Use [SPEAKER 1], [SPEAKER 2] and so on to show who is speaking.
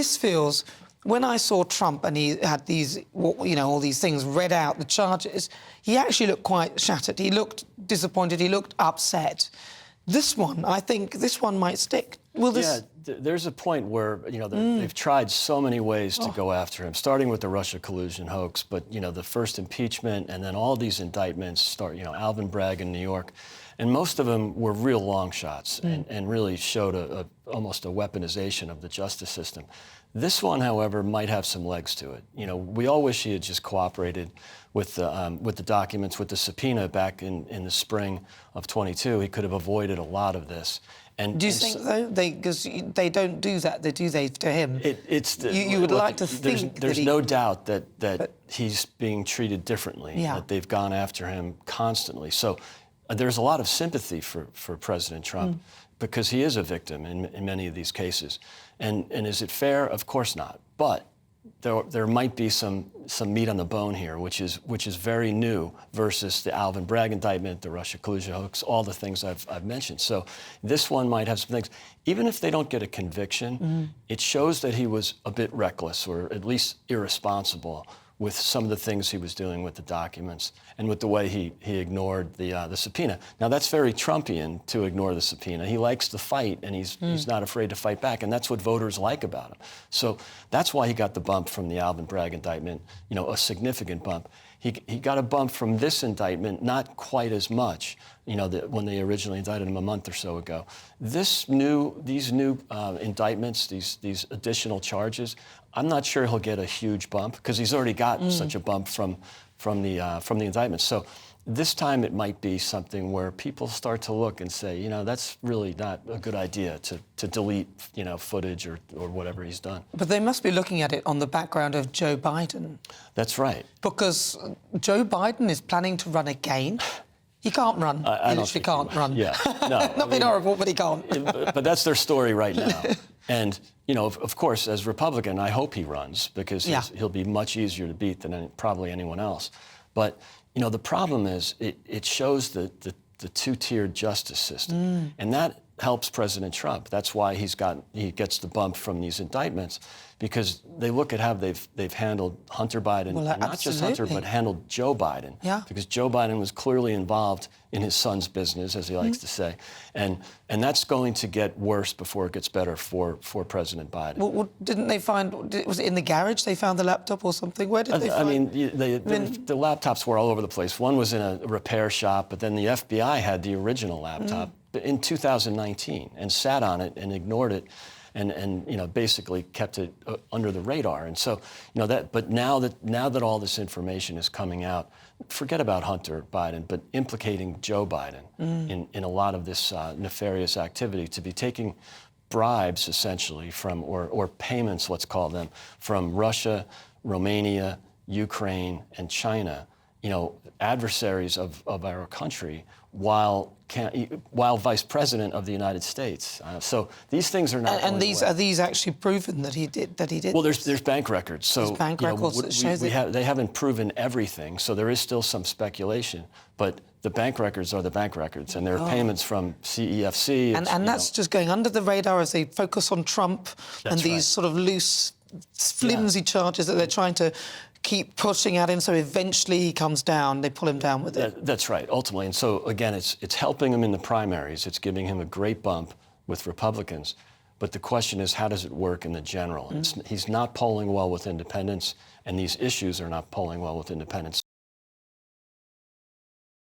[SPEAKER 1] this feels... When I saw Trump and he had these, all these things read out, the charges, he actually looked quite shattered. He looked disappointed. He looked upset. This one, I think this one might stick. Will this...
[SPEAKER 2] Yeah, there's a point where, they've tried so many ways to go after him, starting with the Russia collusion hoax, but, the first impeachment and then all these indictments Alvin Bragg in New York. And most of them were real long shots and really showed almost a weaponization of the justice system. This one, however, might have some legs to it. We all wish he had just cooperated with the documents, with the subpoena back in the spring of 22. He could have avoided a lot of this. And
[SPEAKER 1] do you think, though? Because they don't do that, do they, to him? You would like to think
[SPEAKER 2] there's no doubt that he's being treated differently, that they've gone after him constantly. So there's a lot of sympathy for President Trump because he is a victim in many of these cases. And is it fair? Of course not. But there might be some meat on the bone here, which is very new versus the Alvin Bragg indictment, the Russia collusion hoax, all the things I've mentioned. So this one might have some things. Even if they don't get a conviction, it shows that he was a bit reckless or at least irresponsible with some of the things he was doing with the documents and with the way he ignored the subpoena. Now, that's very Trumpian to ignore the subpoena. He likes to fight, and he's not afraid to fight back, and that's what voters like about him. So that's why he got the bump from the Alvin Bragg indictment, a significant bump. He got a bump from this indictment, not quite as much, when they originally indicted him a month or so ago. These new indictments, these additional charges, I'm not sure he'll get a huge bump because he's already got such a bump from the indictments. So this time it might be something where people start to look and say, that's really not a good idea to delete, footage or whatever he's done.
[SPEAKER 1] But they must be looking at it on the background of Joe Biden.
[SPEAKER 2] That's right.
[SPEAKER 1] Because Joe Biden is planning to run again. He can't run. He literally can't run.
[SPEAKER 2] Yeah, no.
[SPEAKER 1] Nothing horrible, but he can't.
[SPEAKER 2] But that's their story right now. And, of course, as Republican, I hope he runs because he'll be much easier to beat than probably anyone else. But, the problem is it shows the two-tiered justice system. And that helps President Trump. That's why he gets the bump from these indictments, because they look at how they've handled Hunter Biden, and not just Hunter, but handled Joe Biden.
[SPEAKER 1] Yeah.
[SPEAKER 2] Because Joe Biden was clearly involved in his son's business, as he likes to say. And that's going to get worse before it gets better for President Biden.
[SPEAKER 1] Well, didn't they find, was it in the garage they found the laptop or something? Where did they find?
[SPEAKER 2] The laptops were all over the place. One was in a repair shop, but then the FBI had the original laptop in 2019 and sat on it and ignored it and basically kept it under the radar. And so, but now that all this information is coming out, forget about Hunter Biden, but implicating Joe Biden in a lot of this nefarious activity, to be taking bribes essentially from, or payments, let's call them, from Russia, Romania, Ukraine, and China, adversaries of our country, while Vice President of the United States. So these things are not.
[SPEAKER 1] And are these actually proven that he did?
[SPEAKER 2] Well, there's bank records. So
[SPEAKER 1] there's bank records that show that
[SPEAKER 2] they haven't proven everything. So there is still some speculation, but the bank records are the bank records, and there are payments from CEFC.
[SPEAKER 1] And that's just going under the radar as they focus on Trump and these sort of loose, flimsy charges that they're trying to keep pushing at him, so eventually he comes down, they pull him down with it.
[SPEAKER 2] That's right, ultimately. And so, again, it's helping him in the primaries. It's giving him a great bump with Republicans. But the question is, how does it work in the general? He's not polling well with independents, and these issues are not polling well with independents.